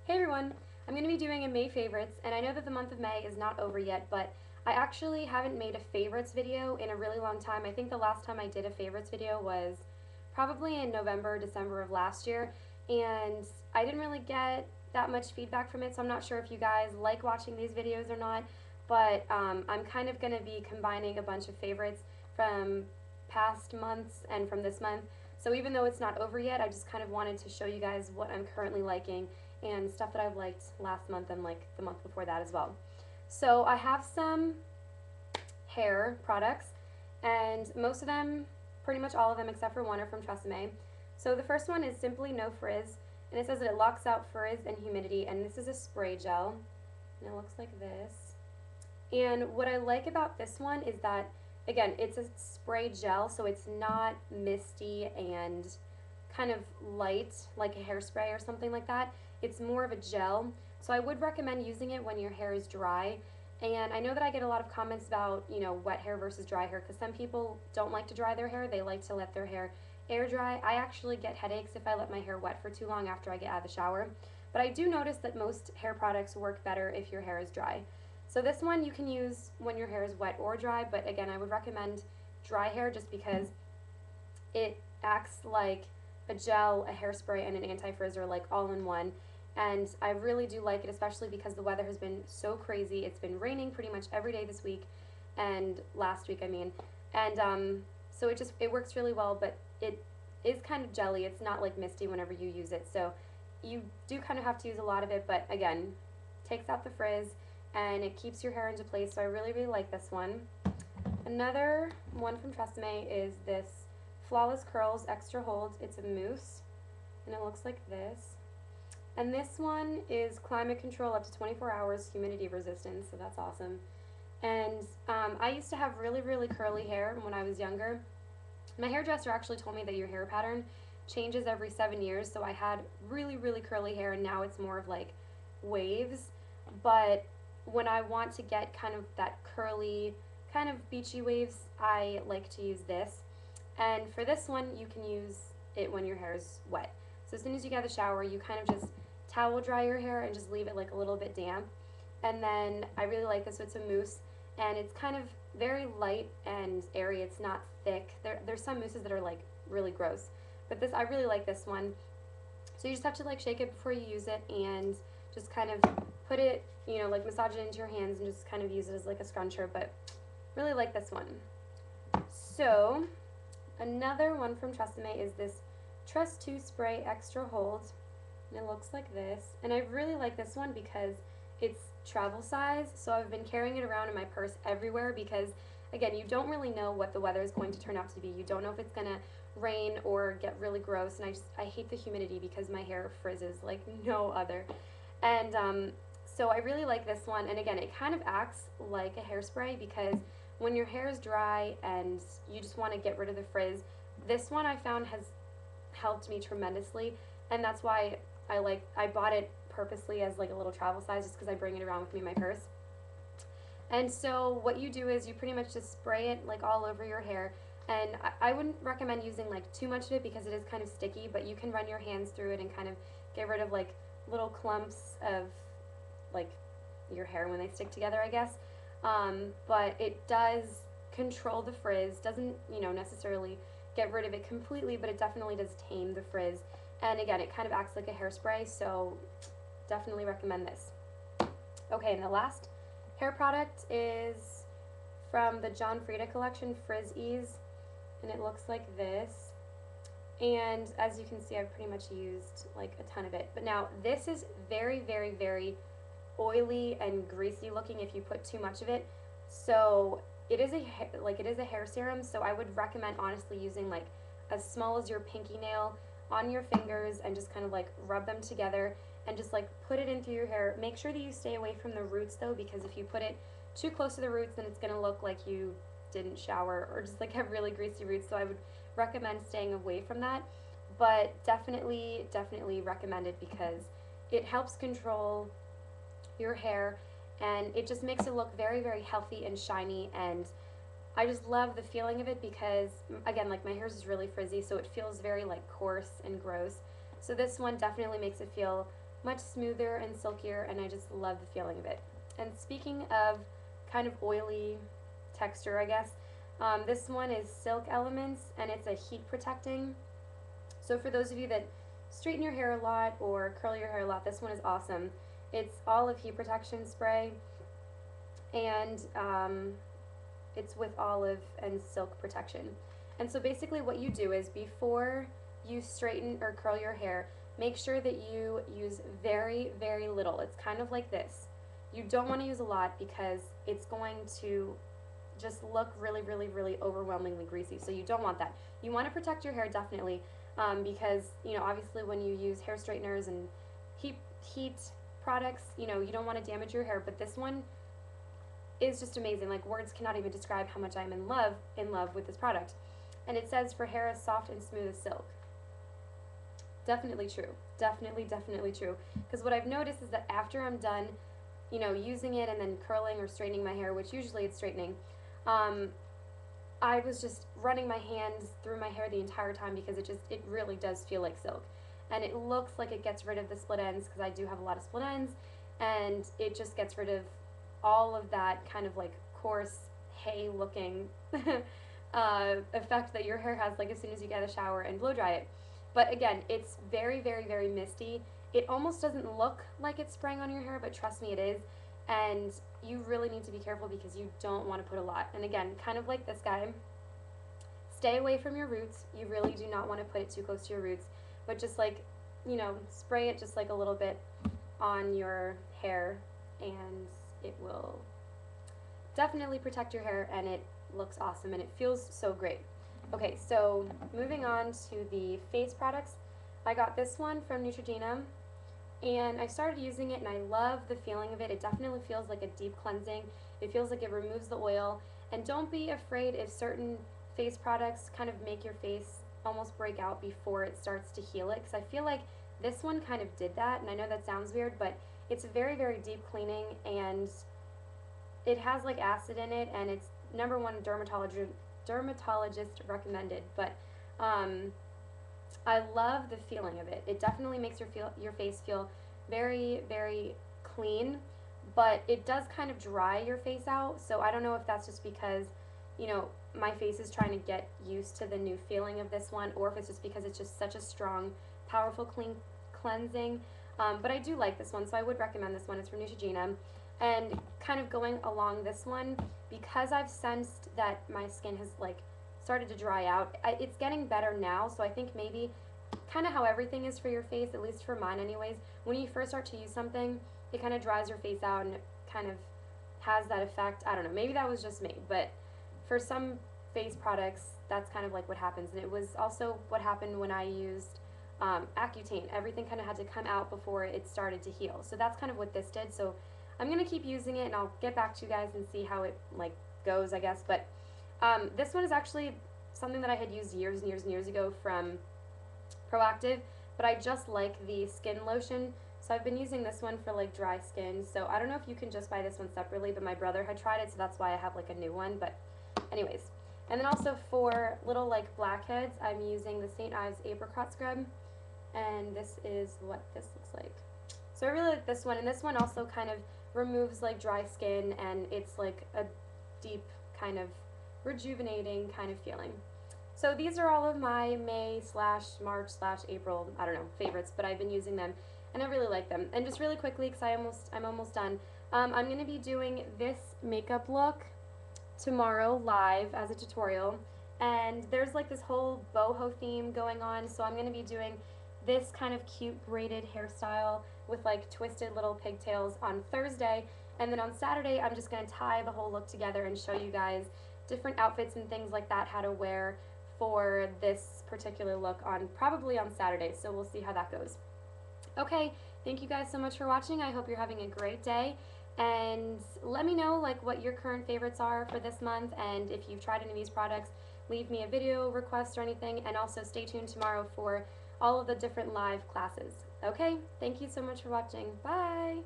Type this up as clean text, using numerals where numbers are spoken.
Hey everyone! I'm going to be doing a May favorites, and I know that the month of May is not over yet, but I actually haven't made a favorites video in a really long time. I think the last time I did a favorites video was probably in November, December of last year, and I didn't really get that much feedback from it, so I'm not sure if you guys like watching these videos or not, but I'm kind of going to be combining a bunch of favorites from past months and from this month. So even though it's not over yet, I just kind of wanted to show you guys what I'm currently liking and stuff that I've liked last month and like the month before that as well. So I have some hair products, and most of them, pretty much all of them except for one, are from Tresemme. So the first one is Simply No Frizz, and it says that it locks out frizz and humidity, and this is a spray gel, and it looks like this. And what I like about this one is that, again, it's a spray gel, so it's not misty and kind of light like a hairspray or something like that. It's more of a gel, so I would recommend using it when your hair is dry. And I know that I get a lot of comments about, wet hair versus dry hair, because some people don't like to dry their hair. They like to let their hair air dry. I actually get headaches if I let my hair wet for too long after I get out of the shower. But I do notice that most hair products work better if your hair is dry. So this one you can use when your hair is wet or dry, but again, I would recommend dry hair just because it acts like a gel, a hairspray, and an anti-frizzer, like all in one. And I really do like it, especially because the weather has been so crazy. It's been raining pretty much every day this week, and last week I mean. And so it works really well, but it is kind of jelly. It's not like misty whenever you use it. So you do kind of have to use a lot of it, but again, takes out the frizz and it keeps your hair into place. So I really, really like this one. Another one from Tresemme is this Flawless Curls Extra Hold. It's a mousse, and it looks like this. And this one is climate control up to 24 hours, humidity resistance, so that's awesome. And I used to have really, really curly hair when I was younger. My hairdresser actually told me that your hair pattern changes every 7 years, so I had really, really curly hair, and now it's more of like waves. But when I want to get kind of that curly, kind of beachy waves, I like to use this. And for this one, you can use it when your hair is wet. So as soon as you get out of the shower, you kind of just towel dry your hair and just leave it like a little bit damp. And then I really like this. So it's a mousse, and it's kind of very light and airy. It's not thick. There's some mousses that are like really gross, but this, I really like this one. So you just have to like shake it before you use it and just kind of put it, like massage it into your hands and just kind of use it as like a scruncher, but really like this one. So another one from Tresemme is this Trust 2 Spray Extra Hold, and it looks like this. And I really like this one because it's travel size, so I've been carrying it around in my purse everywhere because, again, you don't really know what the weather is going to turn out to be. You don't know if it's going to rain or get really gross, and I hate the humidity because my hair frizzes like no other. And so I really like this one, and again, it kind of acts like a hairspray because when your hair is dry and you just want to get rid of the frizz, this one I found has helped me tremendously, and that's why I bought it purposely as like a little travel size just because I bring it around with me in my purse. And so what you do is you pretty much just spray it like all over your hair, and I wouldn't recommend using like too much of it because it is kind of sticky, but you can run your hands through it and kind of get rid of like little clumps of like your hair when they stick together, I guess. But it does control the frizz, doesn't necessarily get rid of it completely, but it definitely does tame the frizz. And again, it kind of acts like a hairspray, so definitely recommend this. Okay, and the last hair product is from the John Frieda collection, Frizz Ease, and it looks like this. And as you can see, I've pretty much used like a ton of it. But now this is very, very, very oily and greasy looking if you put too much of it. So it is a hair serum, so I would recommend honestly using like as small as your pinky nail on your fingers and just kind of like rub them together and just like put it in through your hair. Make sure that you stay away from the roots though, because if you put it too close to the roots, then it's going to look like you didn't shower or just like have really greasy roots. So I would recommend staying away from that, but definitely recommend it because it helps control your hair and it just makes it look very, very healthy and shiny. And I just love the feeling of it because, again, like my hair is really frizzy, so it feels very like coarse and gross. So this one definitely makes it feel much smoother and silkier, and I just love the feeling of it. And speaking of kind of oily texture, I guess, this one is Silk Elements, and it's a heat protecting. So for those of you that straighten your hair a lot or curl your hair a lot, this one is awesome. It's olive heat protection spray, and it's with olive and silk protection. And so basically what you do is before you straighten or curl your hair, make sure that you use very, very little. It's kind of like this. You don't want to use a lot because it's going to just look really, really, really overwhelmingly greasy. So you don't want that. You want to protect your hair definitely, because, you know, obviously when you use hair straighteners and heat products, you know, you don't want to damage your hair, but this one is just amazing. Like, words cannot even describe how much I'm in love with this product. And it says for hair as soft and smooth as silk. Definitely true. Definitely, definitely true. Because what I've noticed is that after I'm done, you know, using it and then curling or straightening my hair, which usually it's straightening, I was just running my hands through my hair the entire time because it really does feel like silk. And it looks like it gets rid of the split ends, because I do have a lot of split ends, and it just gets rid of all of that kind of like coarse hay looking effect that your hair has like as soon as you get a shower and blow dry it. But again, it's very, very, very misty. It almost doesn't look like it's spraying on your hair, but trust me, it is. And you really need to be careful because you don't want to put a lot. And again, kind of like this guy, stay away from your roots. You really do not want to put it too close to your roots, but just like, you know, spray it just like a little bit on your hair, and it will definitely protect your hair, and it looks awesome and it feels so great. Okay, so moving on to the face products. I got this one from Neutrogena, and I started using it and I love the feeling of it. It definitely feels like a deep cleansing. It feels like it removes the oil. And don't be afraid if certain face products kind of make your face almost break out before it starts to heal it, because I feel like this one kind of did that, and I know that sounds weird, but it's very, very deep cleaning, and it has like acid in it, and it's #1 dermatologist recommended. But I love the feeling of it. It definitely makes your face feel very, very clean, but it does kind of dry your face out. So I don't know if that's just because, you know, my face is trying to get used to the new feeling of this one, or if it's just because it's just such a strong, powerful, clean cleansing. But I do like this one, so I would recommend this one. It's from Neutrogena. And kind of going along this one, because I've sensed that my skin has like started to dry out, it's getting better now. So I think maybe kind of how everything is for your face, at least for mine anyways, when you first start to use something, it kind of dries your face out and it kind of has that effect. I don't know, maybe that was just me, but for some face products, that's kind of like what happens. And it was also what happened when I used Accutane. Everything kind of had to come out before it started to heal. So that's kind of what this did. So I'm going to keep using it, and I'll get back to you guys and see how it like goes, I guess. But this one is actually something that I had used years and years and years ago from Proactive, but I just like the skin lotion. So I've been using this one for like dry skin. So I don't know if you can just buy this one separately, but my brother had tried it, so that's why I have like a new one. But anyways, and then also for little like blackheads, I'm using the St. Ives Apricot Scrub, and this is what this looks like. So I really like this one, and this one also kind of removes like dry skin, and it's like a deep kind of rejuvenating kind of feeling. So these are all of my May/March/April, I don't know, favorites, but I've been using them and I really like them. And just really quickly, because I'm almost done, I'm going to be doing this makeup look tomorrow live as a tutorial, and there's like this whole boho theme going on, so I'm going to be doing this kind of cute braided hairstyle with like twisted little pigtails on Thursday, and then on Saturday I'm just going to tie the whole look together and show you guys different outfits and things like that, how to wear for this particular look probably on Saturday, so we'll see how that goes. Okay, thank you guys so much for watching. I hope you're having a great day, and let me know like what your current favorites are for this month, and if you've tried any of these products, leave me a video request or anything, and also stay tuned tomorrow for all of the different live classes. Okay, thank you so much for watching. Bye!